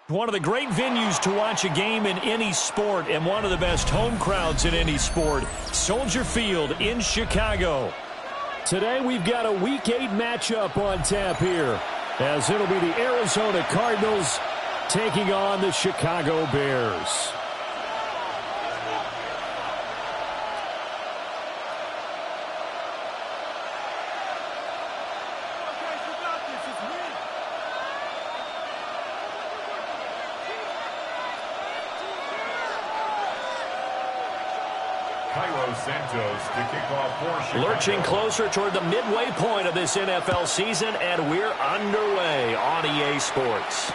One of the great venues to watch a game in any sport and one of the best home crowds in any sport, Soldier Field in Chicago. Today we've got a Week 8 matchup on tap here, as it'll be the Arizona Cardinals taking on the Chicago Bears. Lurching closer toward the midway point of this NFL season, and we're underway on EA Sports.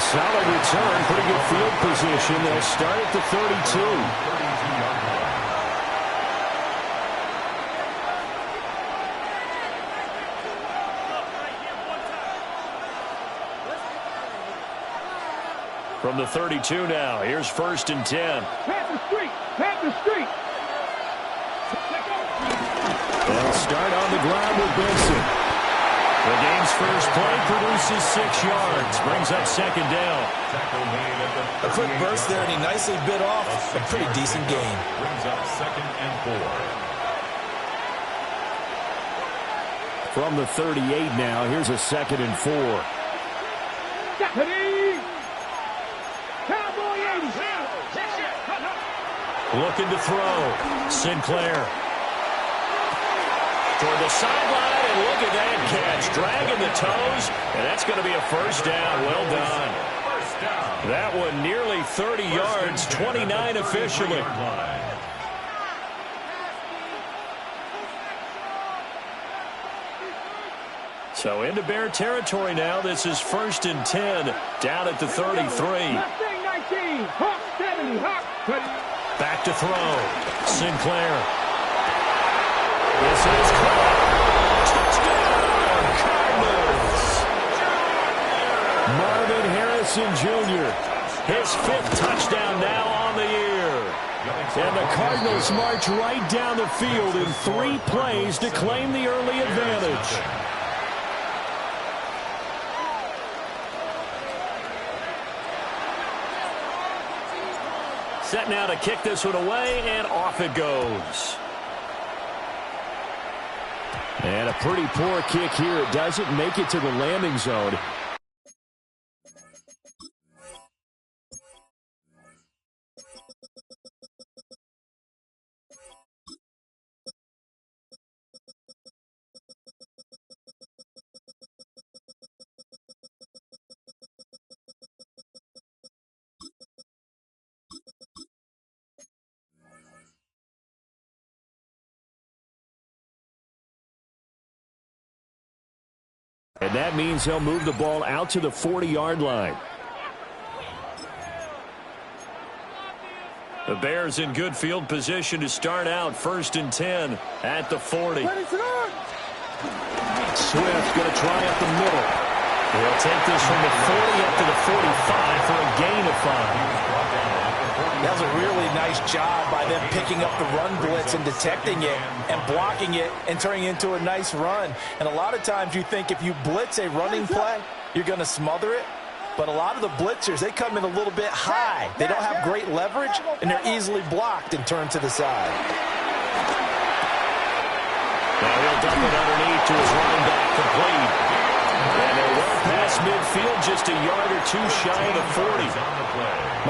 Solid return, pretty good field position. They'll start at the 32. From the 32 now, here's 1st and 10. Panther Street! Panther Street! They'll start on the ground with Benson. The game's first play produces 6 yards, brings up 2nd down. A quick burst there, and he nicely bit off a pretty decent gain. Brings up 2nd and 4. From the 38 now, here's a 2nd and 4. Deputy! Looking to throw. Sinclair. Toward the sideline, and look at that catch. Dragging the toes, and that's going to be a 1st down. Well done. That one nearly 30 yards, 29 officially. So into Bear territory now. This is 1st and 10, down at the 33. Mustang 19, Hawk 70, Hawk 20. Back to throw. Sinclair. This is caught. Touchdown, Cardinals. Marvin Harrison Jr. His 5th touchdown now on the year. And the Cardinals march right down the field in 3 plays to claim the early advantage. Set now to kick this one away, and off it goes. And a pretty poor kick here. It doesn't make it to the landing zone. And that means he'll move the ball out to the 40-yard line. The Bears in good field position to start out 1st and 10 at the 40. Swift going to try up the middle. He'll take this from the 40 up to the 45 for a gain of 5. That was a really nice job by them picking up the run blitz and detecting it and blocking it and turning it into a nice run. And a lot of times you think if you blitz a running play, you're going to smother it. But a lot of the blitzers, they come in a little bit high. They don't have great leverage, and they're easily blocked and turned to the side. Now he'll dump it underneath to his running back, complete. And they're well past midfield, just a yard or two shy of the 40.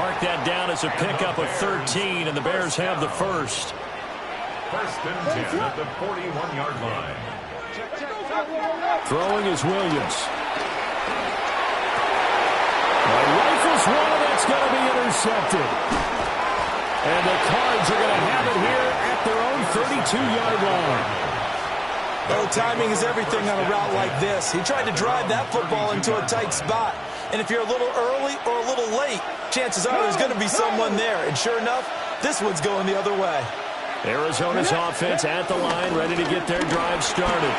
Mark that down as a pickup of 13, and the Bears have the first. 1st and 10 at the 41-yard line. Throwing is Williams. Rifles one, that's going to be intercepted. And the Cards are going to have it here at their own 32-yard line. Oh, timing is everything on a route like this. He tried to drive that football into a tight spot. And if you're a little early or a little late, chances are there's going to be someone there. And sure enough, this one's going the other way. Arizona's offense at the line, ready to get their drive started.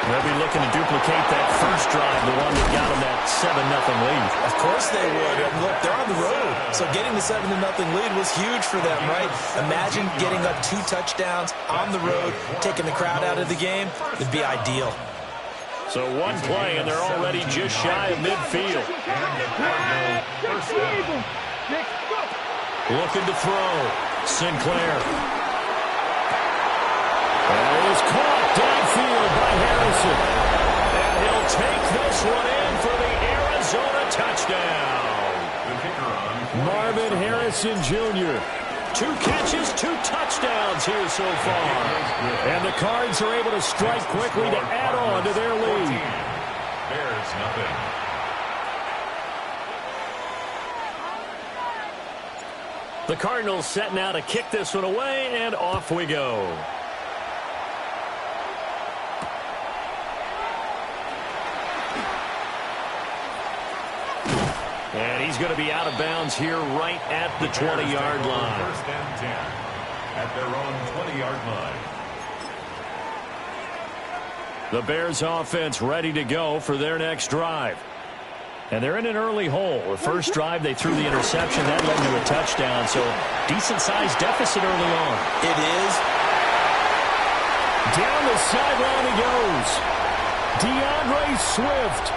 They'll be looking to duplicate that first drive, the one that got them that 7-0 lead. Of course they would. And look, they're on the road. So getting the 7-0 lead was huge for them, right? Imagine getting up 2 touchdowns on the road, taking the crowd out of the game. It'd be ideal. So one play, and they're already just shy of midfield. Looking to throw. Sinclair. That is caught downfield by Harrison. And he'll take this one in for the Arizona touchdown. Marvin Harrison Jr. 2 catches, 2 touchdowns here so far. And the Cards are able to strike quickly to add on to their lead. Bears nothing. The Cardinals setting out to kick this one away, and off we go. And he's going to be out of bounds here right at the 20-yard line. 1st and 10 at their own 20-yard line. The Bears offense ready to go for their next drive. And they're in an early hole. The first drive, they threw the interception. That led to a touchdown, so decent-sized deficit early on. It is. Down the sideline he goes. DeAndre Swift.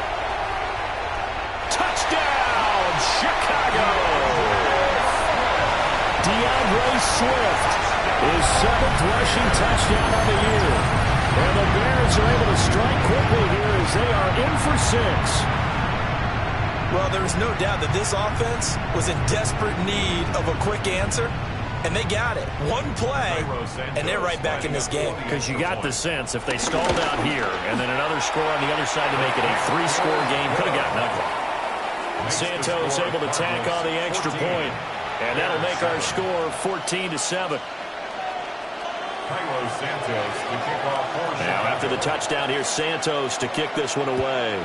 Touchdown, Chicago! DeAndre Swift, his 7th rushing touchdown of the year. And the Bears are able to strike quickly here as they are in for 6. Well, there is no doubt that this offense was in desperate need of a quick answer, and they got it. One play, and they're right back in this game. Because you got the sense if they stalled out here and then another score on the other side to make it a 3-score game, could have gotten ugly. Santos able to tack on the extra point, and that'll make our score 14-7. Now after the touchdown, here's Santos to kick this one away.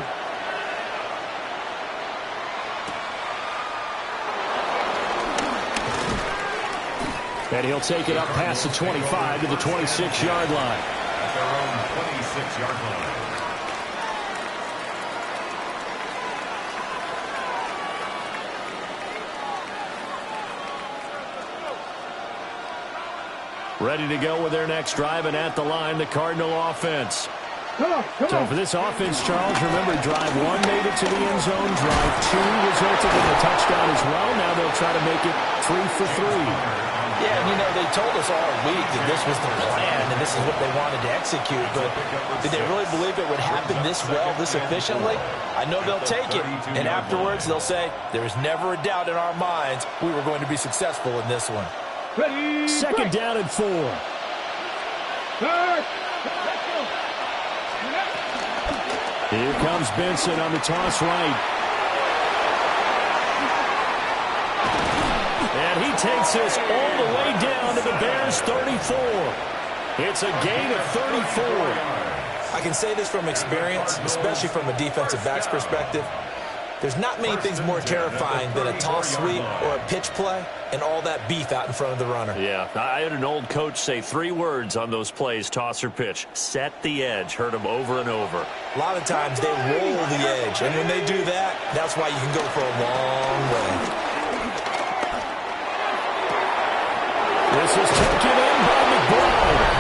And he'll take it up past the 25 to the 26-yard line. At their own 26-yard line. Ready to go with their next drive, and at the line, the Cardinal offense. So for this offense, Charles, remember, drive 1 made it to the end zone. Drive 2 resulted in a touchdown as well. Now they'll try to make it 3 for 3. Yeah, and you know, they told us all week that this was the plan and this is what they wanted to execute, but did they really believe it would happen this well, this efficiently? I know they'll take it, and afterwards they'll say, there was never a doubt in our minds we were going to be successful in this one. Second down and 4. Here comes Benson on the toss right. And he takes this all the way down to the Bears' 34. It's a gain of 34. I I can say this from experience, especially from a defensive back's perspective. There's not many things more terrifying than a toss sweep or a pitch play and all that beef out in front of the runner. Yeah, I had an old coach say 3 words on those plays, toss or pitch. Set the edge. Heard him over and over. A lot of times they roll the edge, and when they do that, that's why you can go for a long way. This is taken in by McBride.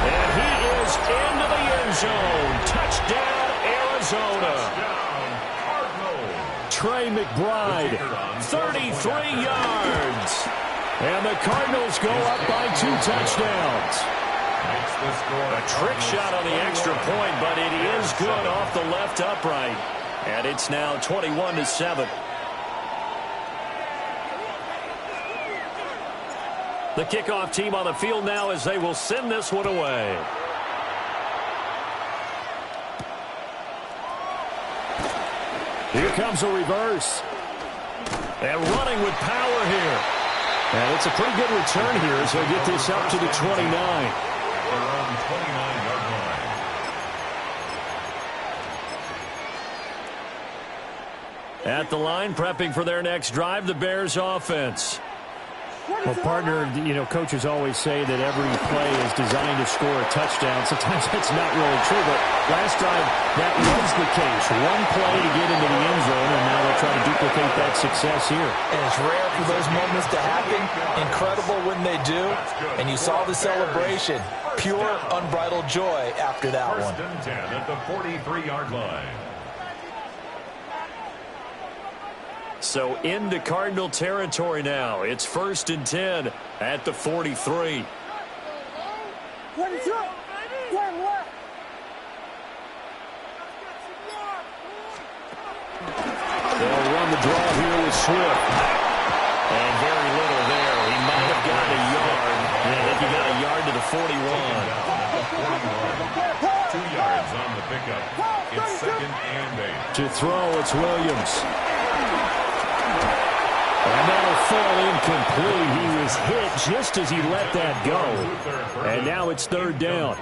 And he is into the end zone. Touchdown, Arizona. Trey McBride, 33 yards. And the Cardinals go up by 2 touchdowns. A trick shot on the extra point, but it is good off the left upright. And it's now 21-7. The kickoff team on the field now as they will send this one away. Here comes a reverse. And running with power here. And it's a pretty good return here as they get this up to the 29. Around 29-yard line. At the line, prepping for their next drive, the Bears offense. Well, partner, you know, coaches always say that every play is designed to score a touchdown. Sometimes that's not really true, but last drive, that was the case. One play to get into the end zone, and now they'll try to duplicate that success here. And it's rare for those moments to happen. Incredible when they do. And you saw the celebration. Pure, unbridled joy after that one. First and 10 at the 43-yard line. So into Cardinal territory now. It's 1st and 10 at the 43. They'll run the draw here with Swift. And very little there. He might have got a yard. And I think he got a yard to the 41. 2 yards on the pickup. It's 2nd and 8. To throw, it's Williams. And that'll fall incomplete. He was hit just as he let that go. And now it's 3rd down.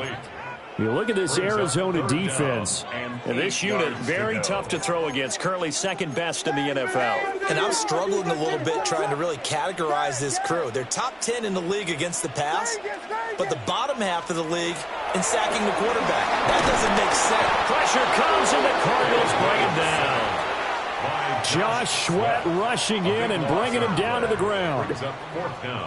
You look at this Arizona defense, and this unit, very tough to throw against. Currently 2nd best in the NFL. And I'm struggling a little bit trying to really categorize this crew. They're top 10 in the league against the pass, but the bottom half of the league in sacking the quarterback. That doesn't make sense. Pressure comes, and the Cardinals bring him down. Josh Sweat rushing in and bringing him down to the ground.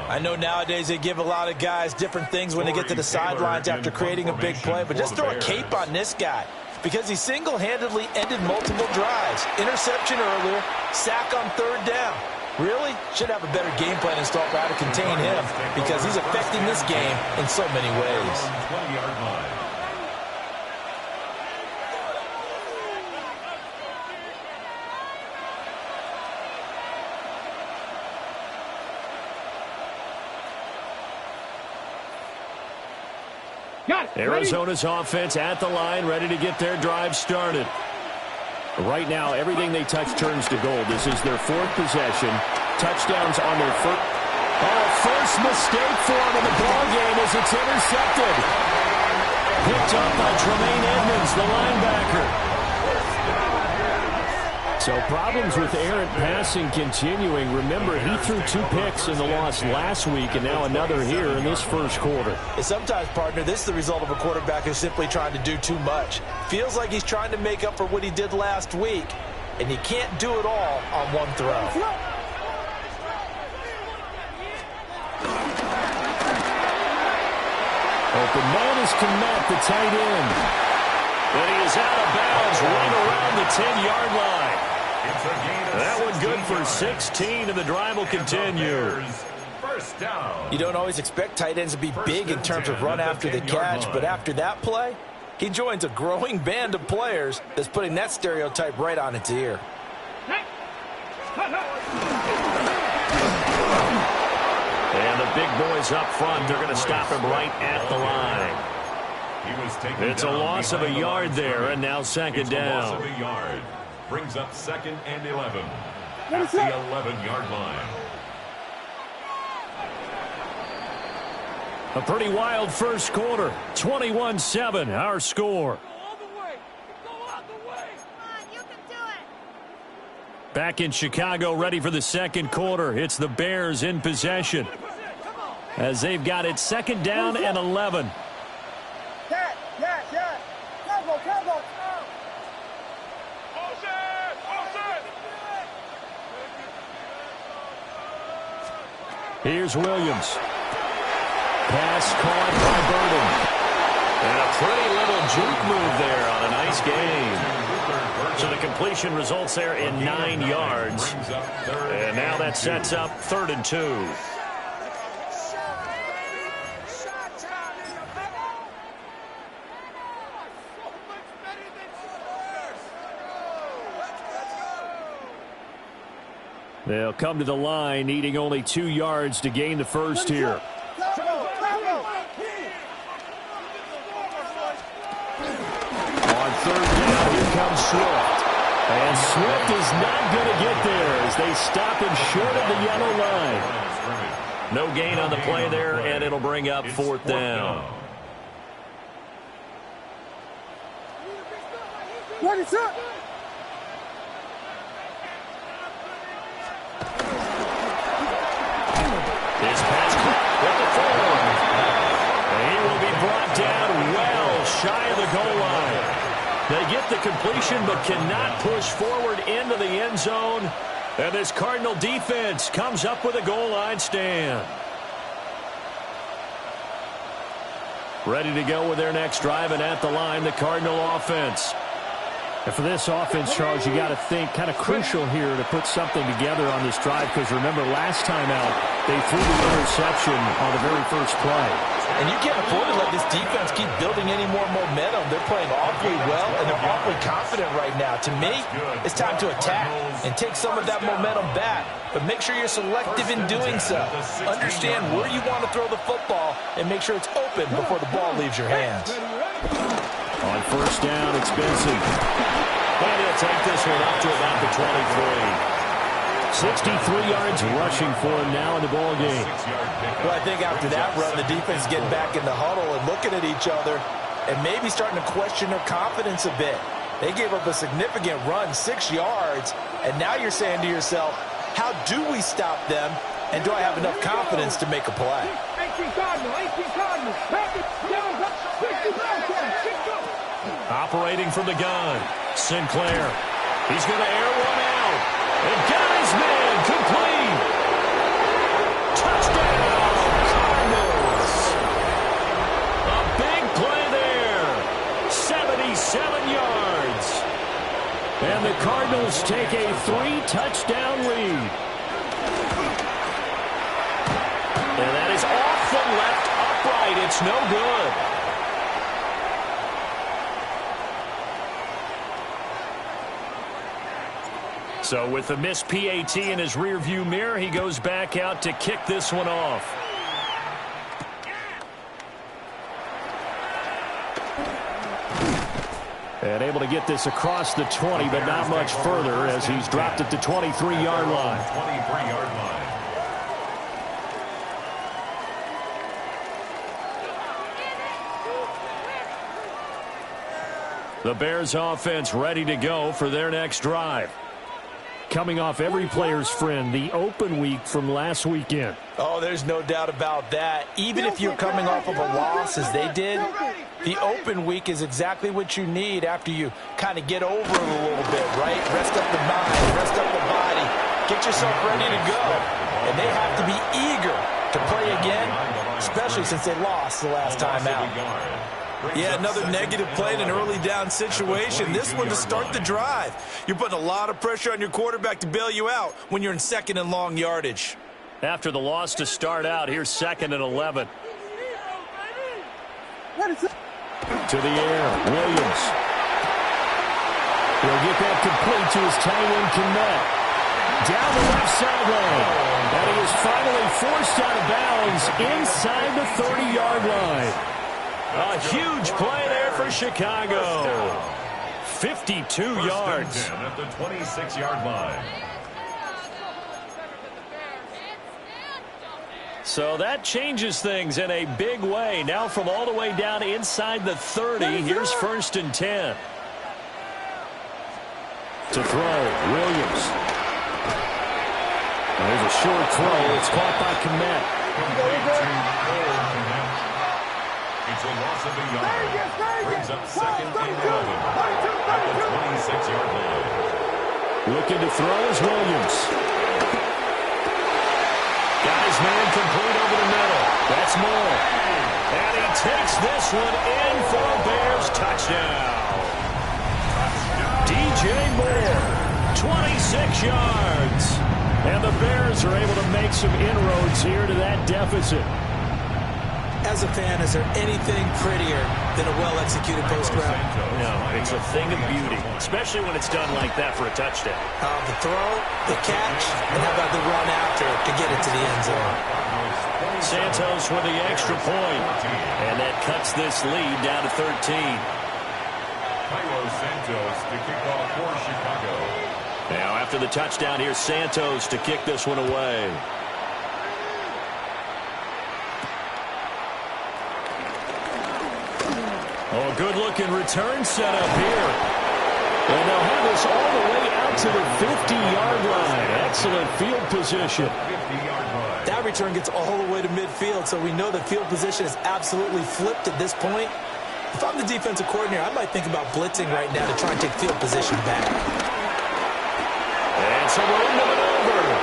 I know nowadays they give a lot of guys different things when they get to the sidelines after creating a big play, but just throw a cape on this guy because he single-handedly ended multiple drives. Interception earlier, sack on 3rd down. Really? Should have a better game plan installed for how to contain him because he's affecting this game in so many ways. 20-yard line. Arizona's offense at the line, ready to get their drive started. Right now, everything they touch turns to gold. This is their 4th possession. Touchdowns on their first mistake for them in the ball game as it's intercepted. Picked up by Tremaine Edmonds, the linebacker. So problems with errant passing continuing. Remember, he threw 2 picks in the loss last week and now another here in this first quarter. And sometimes, partner, this is the result of a quarterback who's simply trying to do too much. Feels like he's trying to make up for what he did last week, and you can't do it all on one throw. Open man is Kmet, the tight end. And he is out of bounds right around the 10-yard line. That one good for 16, and the drive will continue. First down. You don't always expect tight ends to be big in terms of run after the catch, but after that play, he joins a growing band of players that's putting that stereotype right on its ear. And the big boys up front, they're going to stop him right at the line. It's a loss of a yard there, and now 2nd down. Loss of a yard. Brings up 2nd and 11 at the 11-yard line. A pretty wild first quarter. 21-7, our score. Back in Chicago, ready for the second quarter. It's the Bears in possession as they've got it second down and 11. Here's Williams. Pass caught by Burden. And a pretty little juke move there on a nice game. So the completion results there in 9 yards. And now that sets up 3rd and 2. They'll come to the line, needing only 2 yards to gain the first here. On 3rd down, here comes Swift. And Swift is not going to get there as they stop him short of the yellow line. No gain on the play there, and it'll bring up 4th down. What is up? His pass with the forward. And he will be brought down well shy of the goal line. They get the completion but cannot push forward into the end zone. And this Cardinal defense comes up with a goal line stand. Ready to go with their next drive, and at the line, the Cardinal offense. And for this offense, Charles, you got to think kind of crucial here to put something together on this drive, because remember last time out, they threw the interception on the very first play. And you can't afford to let this defense keep building any more momentum. They're playing awfully well, and they're awfully confident right now. To me, it's time to attack and take some of that momentum back. But make sure you're selective in doing so. Understand where you want to throw the football and make sure it's open before the ball leaves your hands. On 1st down, it's Benson. And he'll take this one up to about the 23. 63 yards rushing for him now in the ball game. Well, I think after that run, the defense getting back in the huddle and looking at each other and maybe starting to question their confidence a bit. They gave up a significant run, 6 yards, and now you're saying to yourself, how do we stop them, and do I have enough confidence to make a play? 18 Cardinal, 18 Cardinal. Operating from the gun, Sinclair. He's going to air one out. And got his man complete. Touchdown, Cardinals. A big play there. 77 yards. And the Cardinals take a 3-touchdown lead. And that is off the left upright. It's no good. So with the missed PAT in his rearview mirror, he goes back out to kick this one off. And able to get this across the 20, but not much further as he's dropped at the 23-yard line. 23-yard line. The Bears offense ready to go for their next drive. Coming off every player's friend, the open week from last weekend. Oh, there's no doubt about that. Even if you're coming off of a loss as they did, the open week is exactly what you need after you kind of get over it a little bit, right? Rest up the mind, rest up the body, get yourself ready to go. And they have to be eager to play again, especially since they lost the last time out. Yeah, another negative play in an early down situation. This one to start the drive. You're putting a lot of pressure on your quarterback to bail you out when you're in 2nd and long yardage. After the loss to start out, here's 2nd and 11. To the air, Williams. He'll get that complete to his tight end, Kmet. Down the left sideline. And he is finally forced out of bounds inside the 30-yard line. A huge play there for Chicago. 52 yards. At the 26-yard line. So that changes things in a big way. Now from all the way down inside the 30, here's 1st and 10. To throw, Williams. There's a short throw. It's caught by Kmet. It's a loss of a yard. Brings up second and 11 at the 26-yard line. Looking to throw is Williams. Got his man complete over the middle. That's Moore. And he takes this one in for a Bears touchdown. DJ Moore, 26 yards. And the Bears are able to make some inroads here to that deficit. As a fan, is there anything prettier than a well-executed post route? No, it's a thing of beauty, especially when it's done like that for a touchdown. The throw, the catch, and how about the run after to get it to the end zone? Santos with the extra point, and that cuts this lead down to 13. Cairo Santos to kick off for Chicago. Now after the touchdown, here's Santos to kick this one away. Oh, good-looking return setup here. And they'll have this all the way out to the 50-yard line. Excellent field position. That return gets all the way to midfield, so we know the field position is absolutely flipped at this point. If I'm the defensive coordinator, I might think about blitzing right now to try and take field position back. And so we're into maneuver.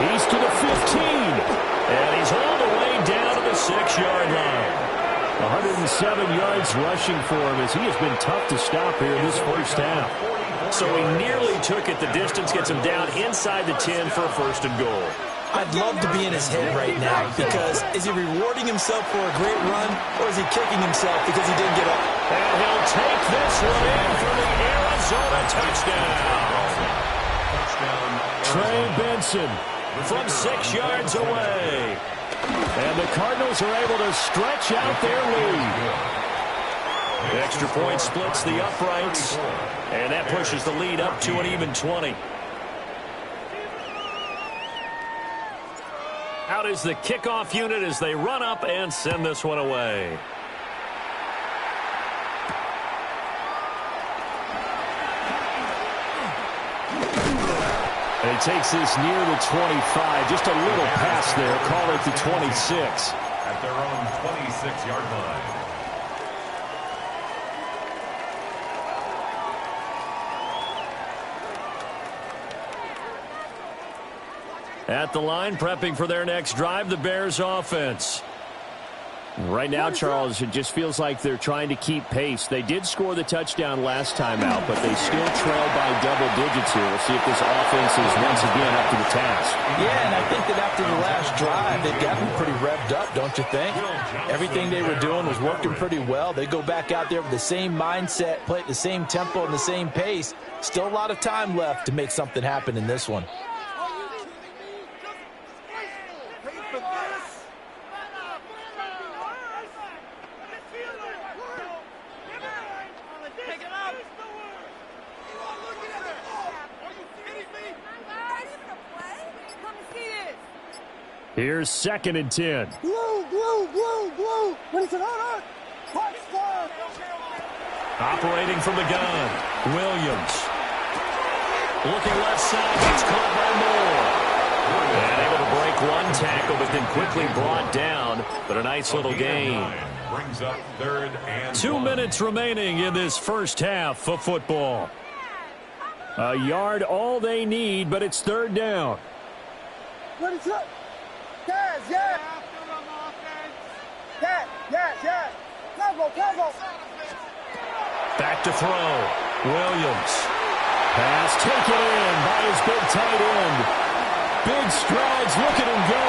He's to the 15. And he's all the way down to the 6-yard line. 107 yards rushing for him as he has been tough to stop here in this first half. So he nearly took it the distance, gets him down inside the 10 for a first and goal. I'd love to be in his head right now because is he rewarding himself for a great run or is he kicking himself because he didn't get up? And he'll take this one in for the Arizona touchdown. Trey Benson from 6 yards away. And the Cardinals are able to stretch out their lead. The extra point splits the uprights, and that pushes the lead up to an even 20. Out is the kickoff unit as they run up and send this one away. And he takes this near the 25. Just a little pass there. Call it the 26. At their own 26-yard line. At the line, prepping for their next drive, the Bears offense. Right now, Charles, it just feels like they're trying to keep pace. They did score the touchdown last time out, but they still trail by double digits here. We'll see if this offense is once again up to the task. Yeah, and I think that after the last drive, they've gotten pretty revved up, don't you think? Everything they were doing was working pretty well. They go back out there with the same mindset, play at the same tempo and the same pace. Still a lot of time left to make something happen in this one. Here's 2nd and 10. Blue. What is it on? Operating from the gun, Williams. Looking left side, gets caught by Moore. And able to break one tackle, but then quickly brought down. But a nice little gain. Brings up 3rd and 2 minutes remaining in this first half of football. A yard all they need, but it's 3rd down. What is it? Yes. Cover. Back to throw. Williams. Pass taken in by his big tight end. Big strides, look at him go.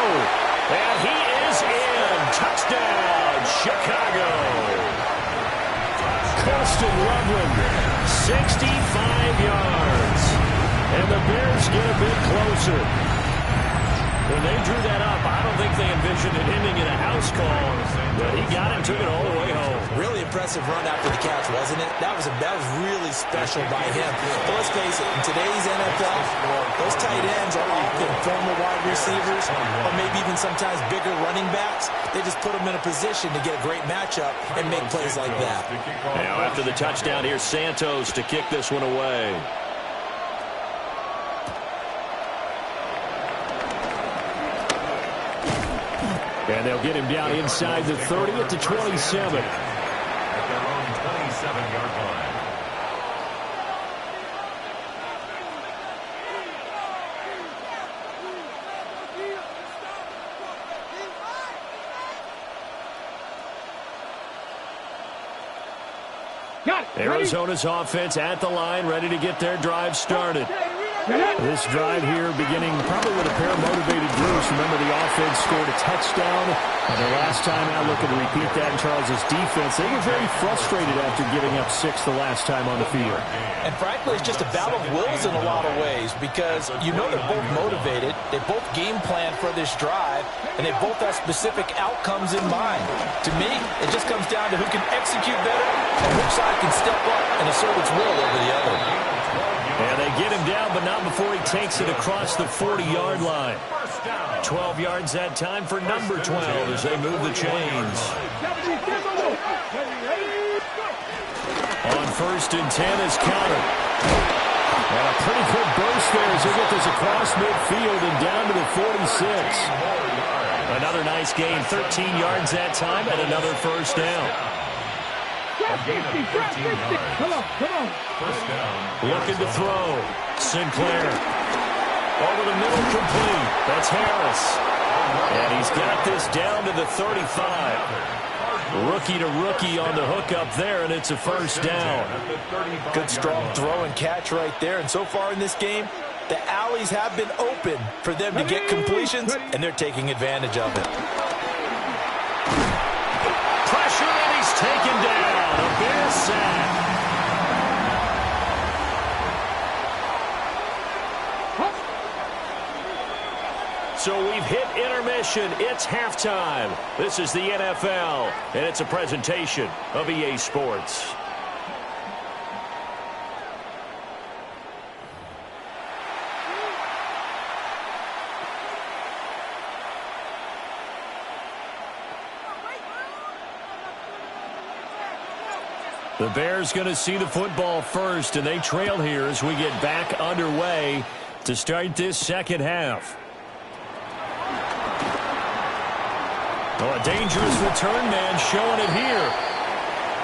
And he is in. Touchdown, Chicago. Colston Loveland, 65 yards. And the Bears get a bit closer. When they drew that up, I don't think they envisioned it ending in a house call. But he got it, took it all the way home. Really impressive run after the catch, wasn't it? That was really special by him. But let's face it, in today's NFL, those tight ends are often former wide receivers or maybe even sometimes bigger running backs. They just put them in a position to get a great matchup and make plays like that. Now after the touchdown, here's Santos to kick this one away. they'll get him down inside the 30 at the 27. At their own 27-yard line. Arizona's offense at the line, ready to get their drive started. This drive here beginning probably with a pair of motivated groups. Remember, the offense scored a touchdown, and the last time out looking to repeat that in Charles' defense. They were very frustrated after giving up 6 the last time on the field. And frankly, it's just a battle of wills in a lot of ways because you know they're both motivated. They both game plan for this drive, and they both have specific outcomes in mind. To me, it just comes down to who can execute better and which side can step up and assert its will over the other. And they get him down, but not before he takes it across the 40-yard line. 12 yards that time for number 12 as they move the chains. On 1st and 10 is counted. And a pretty good burst there as they get this across midfield and down to the 46. Another nice gain, 13 yards that time, and another first down. Come on. First down. Looking to throw. Sinclair. Over the middle, complete. That's Harris. And he's got this down to the 35. Rookie to rookie on the hook up there, and it's a first down. Good strong throw and catch right there. And so far in this game, the alleys have been open for them to get completions, and they're taking advantage of it. Pressure, and he's taken down. A Bears sack. So we've hit intermission. It's halftime. This is the NFL, and it's a presentation of EA Sports. The Bears going to see the football first, and they trail here as we get back underway to start this second half. Oh, a dangerous return man showing it here.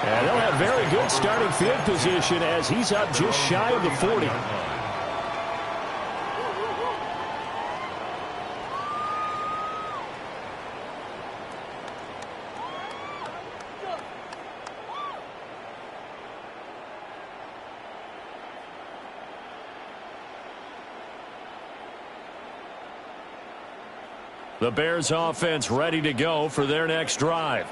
And they'll have very good starting field position as he's up just shy of the 40. The Bears offense ready to go for their next drive.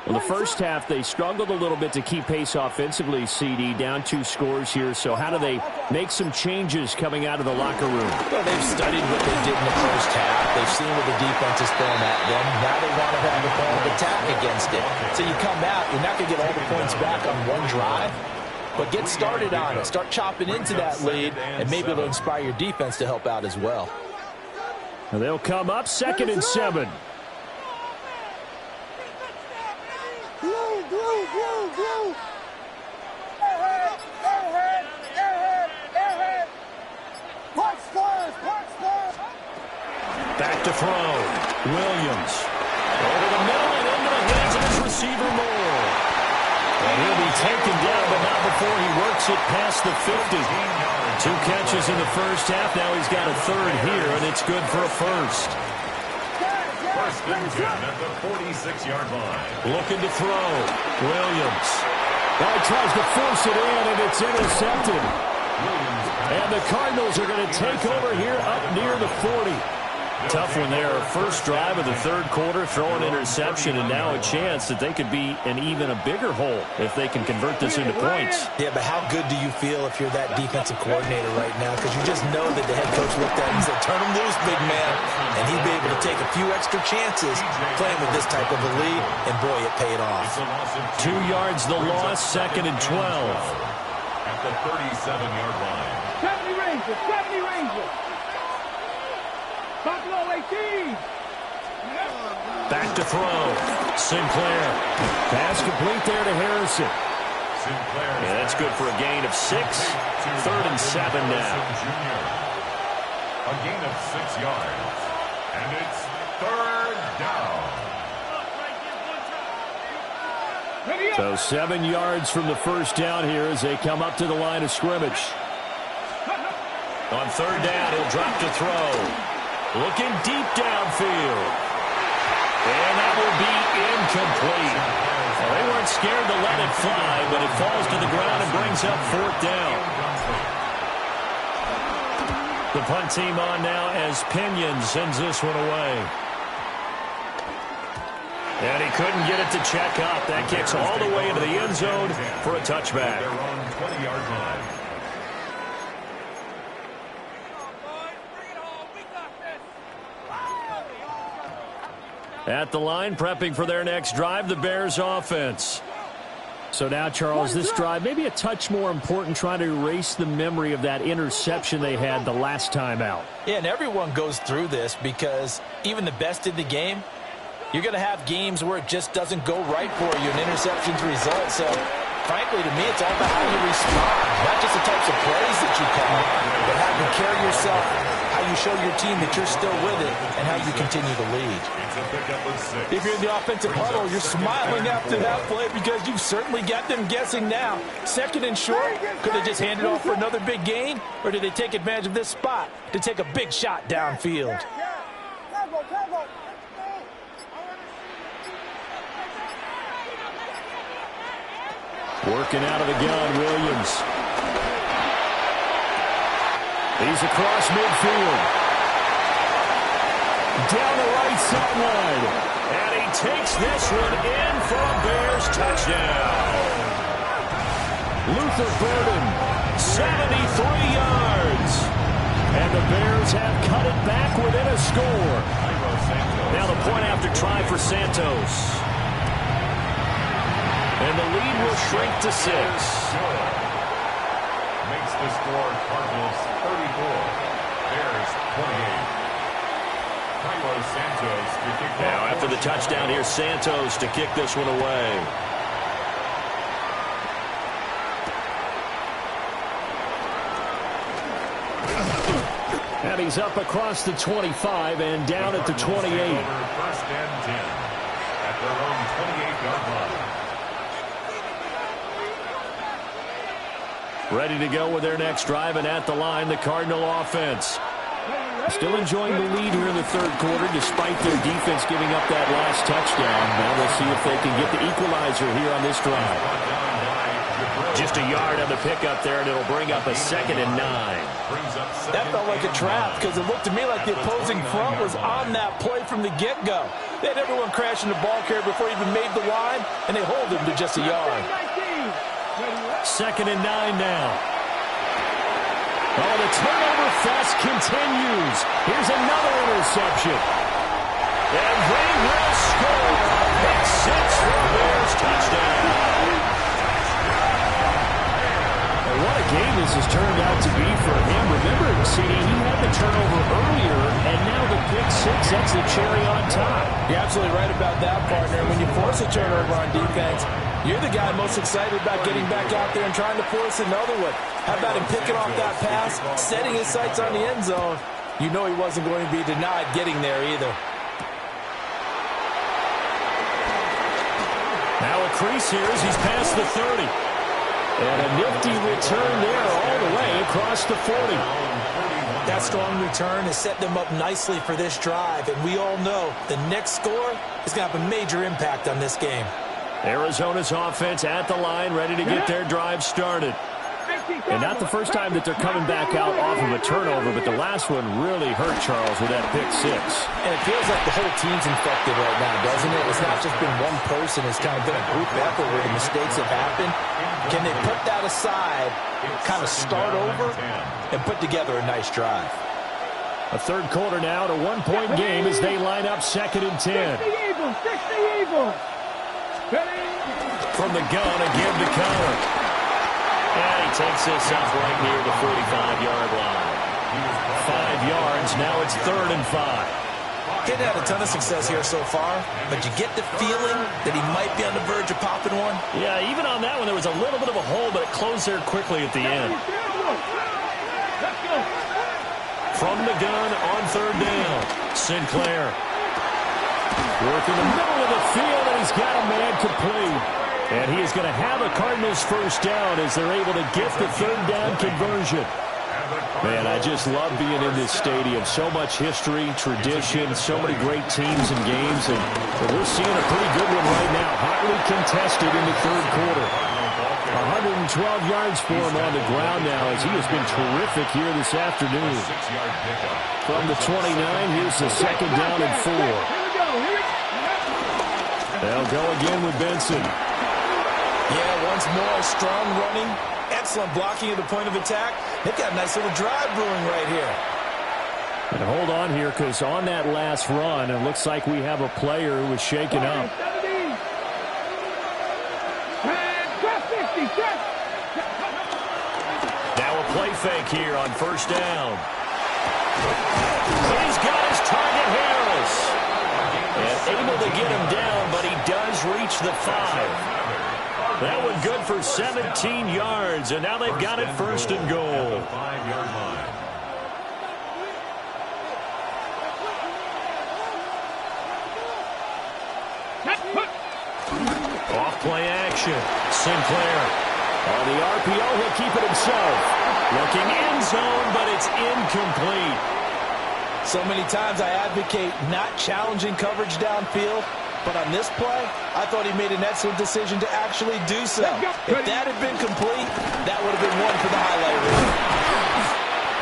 Well, the first half, they struggled a little bit to keep pace offensively, CD, down 2 scores here. So how do they make some changes coming out of the locker room? Well, they've studied what they did in the first half. They've seen what the defense is throwing at them. Now they want to have a plan of attack against it. So you come out, you're not going to get all the points back on one drive, but get started on it. Start chopping into that lead, and maybe it'll inspire your defense to help out as well. And they'll come up 2nd and 7. Back to throw. Williams. Over the middle and into the hands of his receiver Moore. And he'll be taken down, but not before he works it past the 50. 2 catches in the first half. Now he's got a 3rd here, and it's good for a first. First and 10 at the 46-yard line. Looking to throw. Williams. Now he tries to force it in, and it's intercepted. And the Cardinals are going to take over here up near the 40. Tough one there. First drive of the 3rd quarter, throw an interception, and now a chance that they could be in even a bigger hole if they can convert this into points. Yeah, but how good do you feel if you're that defensive coordinator right now? Because you just know that the head coach looked at him and said, turn him loose, big man. And he'd be able to take a few extra chances playing with this type of a lead, and boy, it paid off. 2 yards the loss, 2nd and 12. At the 37-yard line. 70 Rangers. Buffalo 18. Back to throw. Sinclair. Pass complete there to Harrison. Sinclair. Yeah, that's good for a gain of 6. 3rd and 7 now. A gain of 6 yards. And it's 3rd down. So 7 yards from the first down here as they come up to the line of scrimmage. On third down, he'll drop to throw. Looking deep downfield. And that will be incomplete. Well, they weren't scared to let it fly, but it falls to the ground and brings up fourth down. The punt team on now as Pinion sends this one away. And he couldn't get it to check up. That kicks all the way into the end zone for a touchback. At the line, prepping for their next drive, the Bears offense. So now, Charles, this drive maybe a touch more important, trying to erase the memory of that interception they had the last time out. Yeah, and everyone goes through this because even the best in the game, you're going to have games where it just doesn't go right for you, and interceptions result. So, frankly, to me, it's all about how you respond, not just the types of plays that you call, but how you carry yourself, how you show your team that you're still with it, and how you continue to lead. If you're in the offensive huddle, you're smiling after that play because you've certainly got them guessing now. Second and short, could they just hand it off for another big gain, or did they take advantage of this spot to take a big shot downfield? Working out of the gun, Williams. He's across midfield. Down the right sideline. And he takes this one in for a Bears touchdown. Luther Burden, 73 yards. And the Bears have cut it back within a score. Now the point after try for Santos. And the lead will shrink to 6. Makes the score Cardinals 34, Bears 28. Santos to kick now after the touchdown, here's Santos to kick this one away. And he's up across the 25 and down at the 28. First and 10 at their own 28-yard line. Ready to go with their next drive, and at the line, the Cardinal offense. Still enjoying the lead here in the third quarter, despite their defense giving up that last touchdown. Now we'll see if they can get the equalizer here on this drive. Just a yard on the pickup there, and it'll bring up a 2nd and 9. That felt like a trap because it looked to me like the opposing front was on that play from the get-go. They had everyone crashing the ball carrier before he even made the line, and they hold him to just a yard. 2nd and 9 now. Oh, the turnover fest continues. Here's another interception. And they will score. Pick 6 for the Bears touchdown. And what a game this has turned out to be for him. Remember, CD, he had the turnover earlier, and now the pick 6, that's the cherry on top. You're absolutely right about that, partner. When you force a turnover on defense, you're the guy most excited about getting back out there and trying to force another one. How about him picking off that pass, setting his sights on the end zone? You know he wasn't going to be denied getting there either. Now a crease here as he's past the 30. And a nifty return there all the way across the 40. That strong return has set them up nicely for this drive, and we all know the next score is going to have a major impact on this game. Arizona's offense at the line, ready to get their drive started. And not the first time that they're coming back out off of a turnover, but the last one really hurt Charles with that pick 6. And it feels like the whole team's infected right now, doesn't it? It's not just been one person. It's kind of been a group effort where the mistakes have happened. Can they put that aside, kind of start over, and put together a nice drive? A third quarter now, a one-point game as they line up 2nd and 10. From the gun, a give to Connor. And he takes this up right near the 45-yard line. 5 yards, now it's 3rd and 5. Kid had a ton of success here so far, but you get the feeling that he might be on the verge of popping one. Yeah, even on that one, there was a little bit of a hole, but it closed there quickly at the end. From the gun on 3rd down, Sinclair. Working the middle of the field, and he's got a man complete. And he is going to have a Cardinals first down as they're able to get the third down conversion. Man, I just love being in this stadium. So much history, tradition, so many great teams and games. And we're seeing a pretty good one right now. Hotly contested in the third quarter. 112 yards for him on the ground now as he has been terrific here this afternoon. From the 29, here's the second down and 4. They'll go again with Benson. Yeah, once more, strong running, excellent blocking at the point of attack. They've got a nice little drive brewing right here. And hold on here, because on that last run, it looks like we have a player who was shaken up. Now a play fake here on first down. He's got his target, Harris. And able to get him down, but he does reach the 5. That one good for 17 yards, and now they've got it first and goal. 5-yard line. Off play action. Sinclair. On the RPO, he'll keep it himself. Looking end zone, but it's incomplete. So many times I advocate not challenging coverage downfield. But on this play, I thought he made an excellent decision to actually do so. If that had been complete, that would have been one for the highlight reel.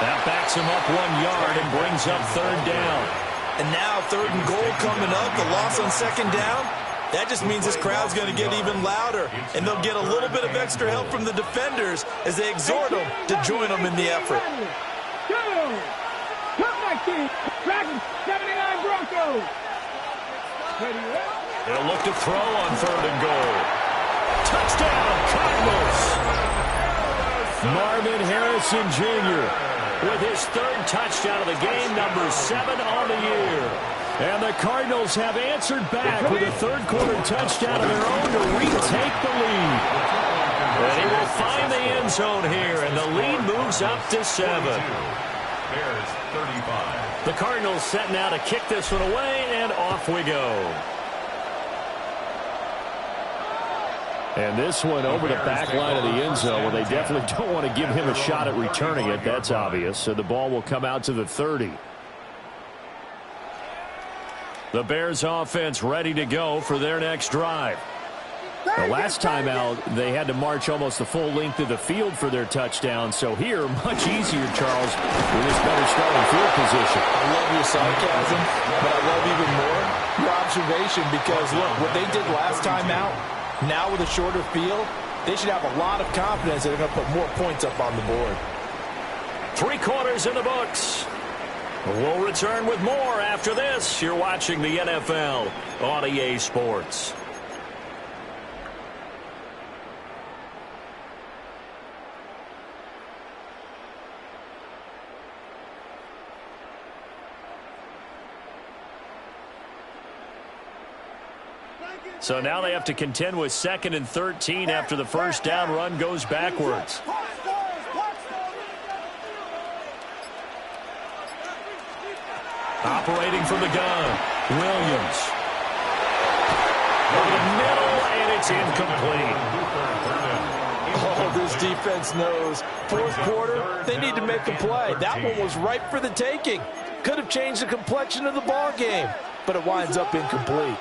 That backs him up 1 yard and brings up third down. And now third and goal coming up, the loss on second down. That just means this crowd's going to get even louder, and they'll get a little bit of extra help from the defenders as they exhort them to join them in the effort. Dragons, 79 Broncos. They'll look to throw on third and goal. Touchdown, Cardinals! Marvin Harrison Jr. with his third touchdown of the game, number 7 on the year. And the Cardinals have answered back with a third quarter touchdown of their own to retake the lead. And he will find the end zone here, and the lead moves up to 7. Bears 35. The Cardinals set now to kick this one away, and off we go. And this one over the back line of the end zone. Well, they definitely don't want to give him a shot at returning it. That's obvious. So the ball will come out to the 30. The Bears offense ready to go for their next drive. The last time out, they had to march almost the full length of the field for their touchdown. So here, much easier, Charles, with this better starting field position. I love your sarcasm, but I love even more your observation because, look, what they did last time out, now with a shorter field, they should have a lot of confidence that they're going to put more points up on the board. 3 quarters in the books. We'll return with more after this. You're watching the NFL on EA Sports. So now they have to contend with 2nd and 13 after the first down run goes backwards. Operating from the gun, Williams. Over the middle, and it's incomplete. Oh, this defense knows. Fourth quarter, they need to make a play. That one was ripe for the taking. Could have changed the complexion of the ball game, but it winds up incomplete.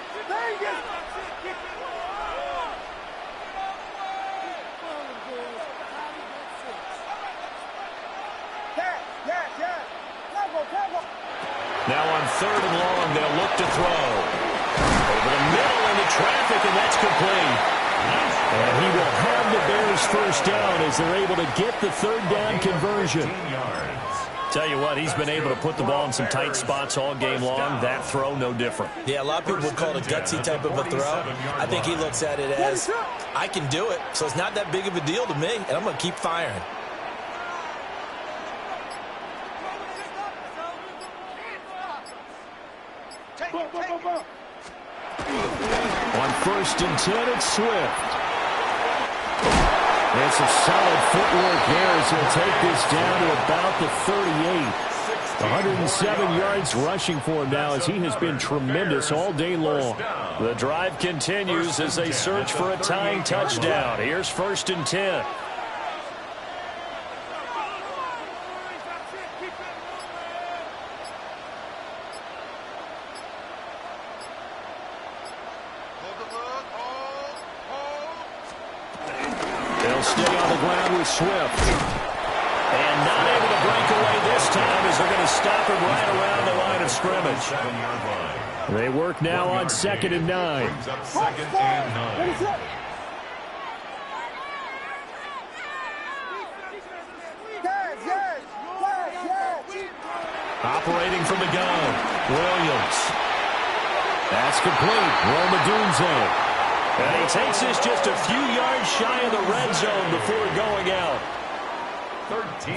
Now on 3rd and long, they'll look to throw. Over the middle into traffic, and that's complete. And he will have the Bears first down as they're able to get the third down conversion. Tell you what, he's been able to put the ball in some tight spots all game long. That throw, no different. Yeah, a lot of people would call it a gutsy type of a throw. I think he looks at it as, I can do it, so it's not that big of a deal to me, and I'm going to keep firing. On 1st and 10, it's Swift. It's a solid footwork there as he'll take this down to about the 38. 107 yards rushing for him now as he has been tremendous all day long. The drive continues as they search for a tying touchdown. Here's 1st and 10. They'll stay on the ground with Swift. And not able to break away this time as they're going to stop him right around the line of scrimmage. They work now on 2nd and 9. Operating from the gun, Williams. That's complete. Rome Odunze. And he takes this just a few yards shy of the red zone before going out.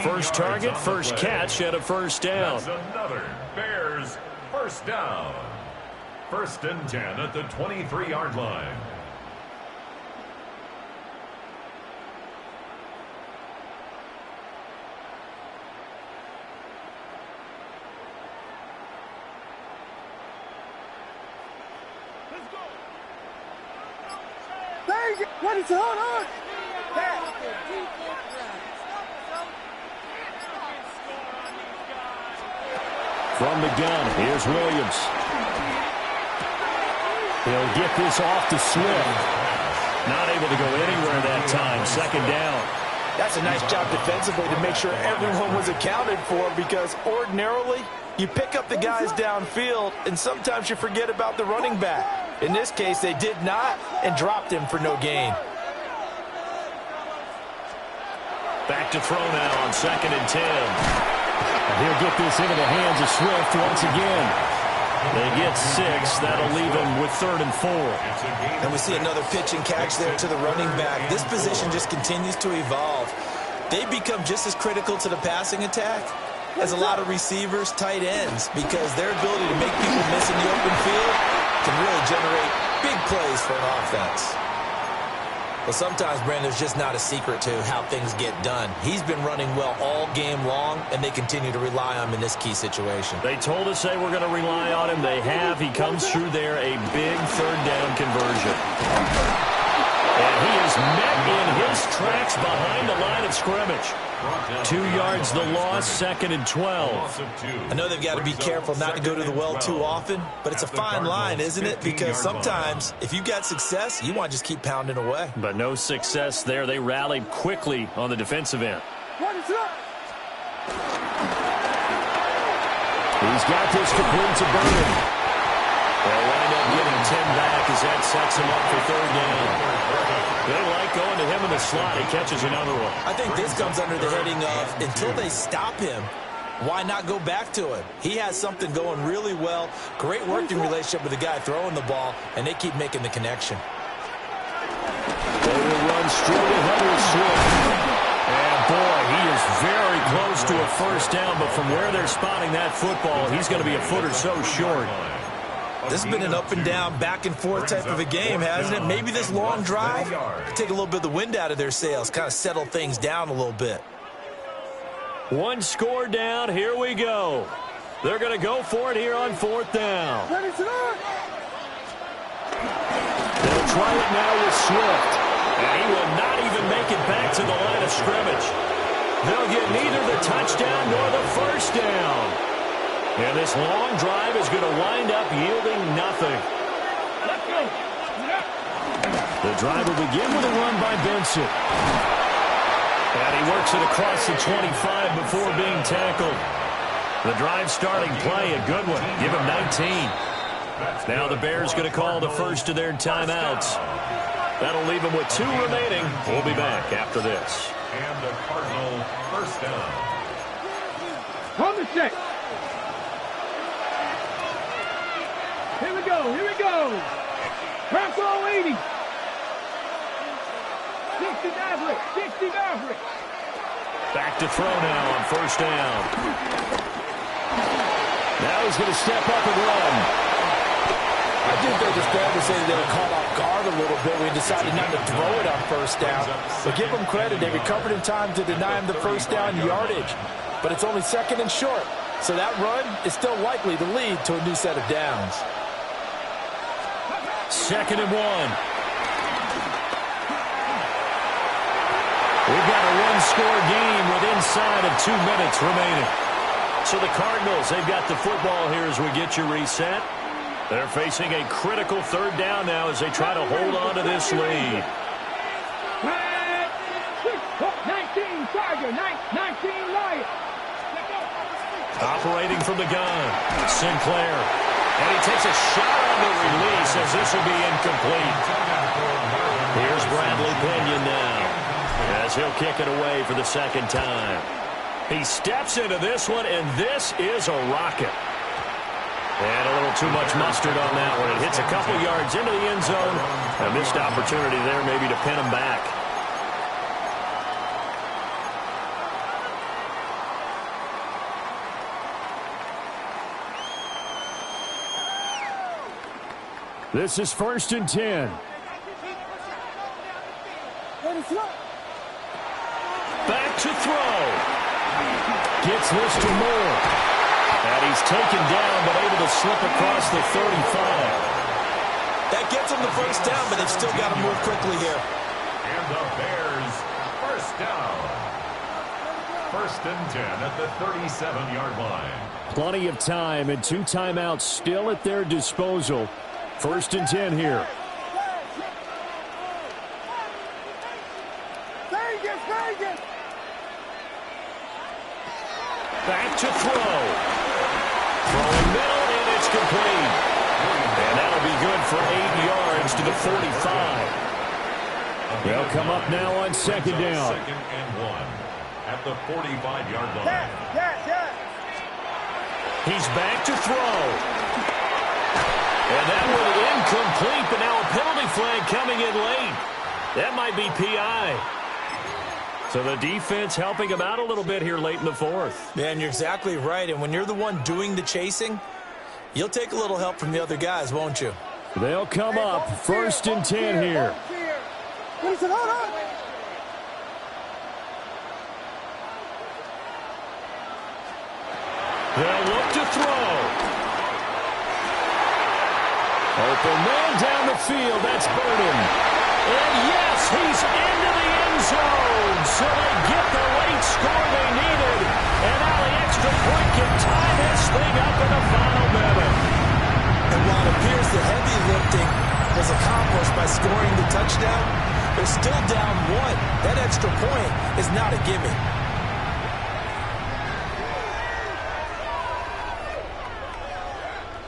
First target, first catch, and a 1st down. That's another Bears 1st down. 1st and 10 at the 23-yard line. Let's go. What is hold on? From the gun, here's Williams. He'll get this off to Swift. Not able to go anywhere that time. 2nd down. That's a nice job defensively to make sure everyone was accounted for, because ordinarily you pick up the guys downfield and sometimes you forget about the running back. In this case, they did not and dropped him for no gain. Back to throw now on 2nd and 10. He'll get this into the hands of Swift once again. They get 6. That'll leave him with 3rd and 4. And we see another pitch and catch there to the running back. This position just continues to evolve. They become just as critical to the passing attack as a lot of receivers, tight ends, because their ability to make people miss in the open field can really generate big plays for an offense. Well, sometimes, Brandon, there's just not a secret to how things get done. He's been running well all game long, and they continue to rely on him in this key situation. They told us they were going to rely on him. They have. He comes through there, a big 3rd down conversion. And he is met in his tracks behind the line of scrimmage. 2 yards the loss, 2nd and 12. I know they've got to be careful not to go to the well too often, but it's a fine line, isn't it? Because sometimes if you've got success, you want to just keep pounding away. But no success there. They rallied quickly on the defensive end. He's got this complete to Burton. They'll wind up getting 10 back as that sets him up for 3rd down. They like going to him in the slot. He catches another one. I think this comes under the heading of, until they stop him, why not go back to him? He has something going really well. Great working relationship with the guy throwing the ball, and they keep making the connection. They will run straight ahead with Swift. And boy, he is very close to a 1st down, but from where they're spotting that football, he's going to be a foot or so short. This has been an up and down, back and forth type of a game, hasn't it? Maybe this long drive could take a little bit of the wind out of their sails, kind of settle things down a little bit. 1 score down. Here we go. They're going to go for it here on 4th down. They'll try it now with Swift. And he will not even make it back to the line of scrimmage. They'll get neither the touchdown nor the 1st down. And this long drive is going to wind up yielding nothing. The drive will begin with a run by Benson. And he works it across the 25 before being tackled. The drive starting play, a good one. Give him 19. Now the Bears going to call the first of their timeouts. That'll leave them with 2 remaining. We'll be back after this. And the Cardinal 1st down. Hold the check. Here we go, here we go. Purple 80. 60 Maverick, 60 Maverick. Back to throw now on 1st down. Now he's going to step up and run. I do think it's fair to say that they were caught off guard a little bit. We decided not to throw it on 1st down. But give them credit. They recovered in time to deny him the 1st down yardage. But it's only 2nd and short. So that run is still likely to lead to a new set of downs. 2nd and 1. We've got a one-score game with inside of 2 minutes remaining. So the Cardinals, they've got the football here as we get you reset. They're facing a critical 3rd down now as they try to hold on to this lead. 19, Tiger, 19, Lion. Operating from the gun, Sinclair. And he takes a shot on the release as this will be incomplete. Here's Bradley Pinion now as he'll kick it away for the 2nd time. He steps into this one, and this is a rocket. And a little too much mustard on that one. It hits a couple yards into the end zone. A missed opportunity there maybe to pin him back. This is 1st and 10. Back to throw. Gets this to Moore. And he's taken down but able to slip across the 35. That gets him the 1st down, but they've still got to move quickly here. And the Bears, 1st down. 1st and 10 at the 37-yard line. Plenty of time and 2 timeouts still at their disposal. 1st and 10 here. Back to throw. Throwing middle, and it's complete. And that'll be good for 8 yards to the 45. They'll come up now on 2nd down. 2nd and 1 at the 45-yard line. He's back to throw. And that one incomplete, but now a penalty flag coming in late. That might be PI. So the defense helping him out a little bit here late in the 4th. Man, you're exactly right. And when you're the one doing the chasing, you'll take a little help from the other guys, won't you? They'll come up 1st and 10 here. They'll look to throw. Open man down the field. That's Burden. And yes, he's into the end zone. So they get the late score they needed. And now the extra point can tie this thing up in the final minute. And while it appears the heavy lifting was accomplished by scoring the touchdown, they're still down 1. That extra point is not a gimme.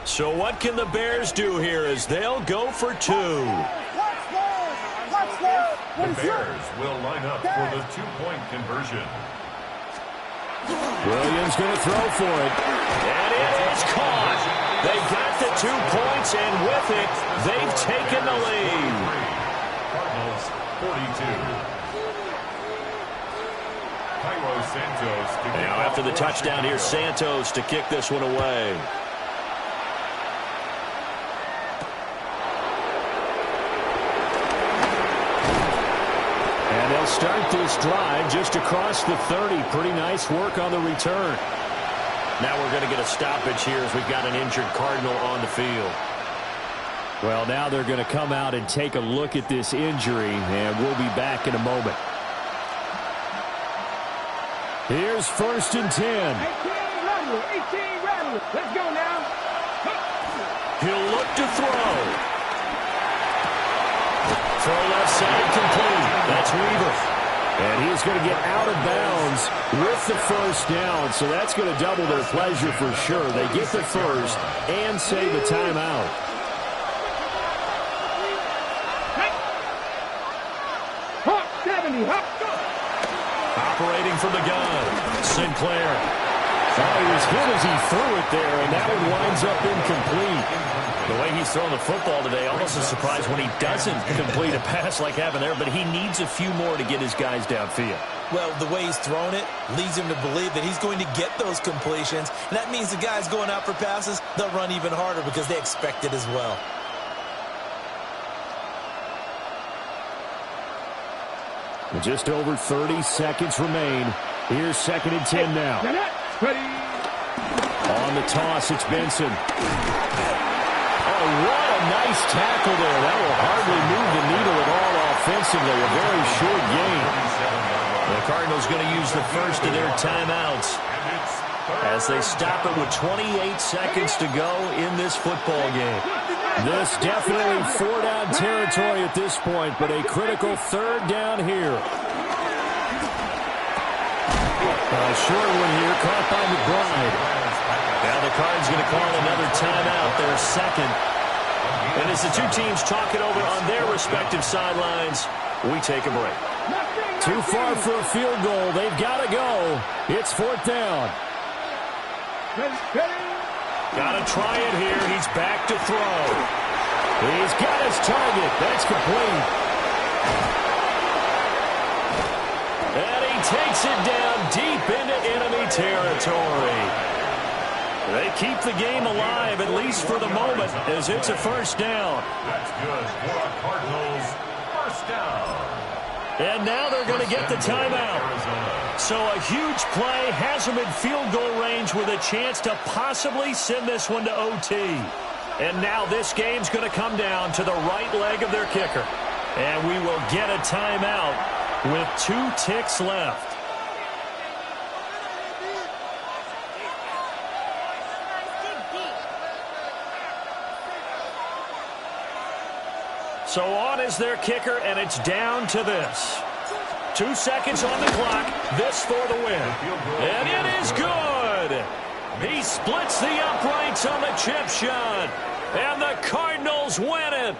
So what can the Bears do here as they'll go for 2? The Bears will line up for the 2-point conversion. Williams going to throw for it. And it is caught. They got the 2 points, and with it, they've taken the lead. Cardinals 42. Cairo Santos. Now after the touchdown, here's Santos to kick this one away. And they'll start this drive just across the 30. Pretty nice work on the return. Now we're going to get a stoppage here as we've got an injured Cardinal on the field. Well, now they're going to come out and take a look at this injury, and we'll be back in a moment. Here's 1st and 10. 18 Rattler. Let's go now. He'll look to throw. Throw left side complete. That's Weaver. And he's going to get out of bounds with the 1st down, so that's going to double their pleasure for sure. They get the 1st and save a timeout. Hop, 70, hop. Operating from the gun, Sinclair. Oh, he was hit as he threw it there, and that one winds up incomplete. The way he's throwing the football today, almost a surprise when he doesn't complete a pass like happened there, but he needs a few more to get his guys downfield. Well, the way he's thrown it leads him to believe that he's going to get those completions, and that means the guys going out for passes, they'll run even harder because they expect it as well. Just over 30 seconds remain. Here's 2nd and 10 now. Ready? On the toss, it's Benson. Oh, what a nice tackle there. That will hardly move the needle at all offensively. A very short game. The Cardinals going to use the first of their timeouts as they stop it with 28 seconds to go in this football game. This definitely four-down territory at this point, but a critical third down here. Short one here, caught by McBride. Now the Cards going to call another timeout, their second. And as the two teams talk it over on their respective sidelines, we take a break. Too far for a field goal. They've got to go. It's fourth down. Got to try it here. He's back to throw. He's got his target. That's complete. And he takes it down deep into enemy territory. They keep the game alive, at least for the moment, as it's a first down. That's good for a Cardinals first down. And now they're going to get the timeout. So a huge play has them in field goal range with a chance to possibly send this one to OT. And now this game's going to come down to the right leg of their kicker. And we will get a timeout with 2 ticks left. So on is their kicker, and it's down to this. 2 seconds on the clock. This for the win. And it is good. He splits the uprights on the chip shot. And the Cardinals win it.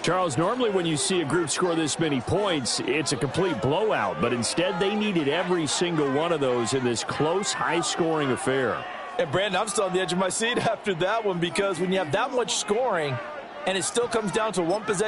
Charles, normally when you see a group score this many points, it's a complete blowout. But instead, they needed every single one of those in this close, high-scoring affair. And, Brandon, I'm still on the edge of my seat after that one because when you have that much scoring and it still comes down to one possession,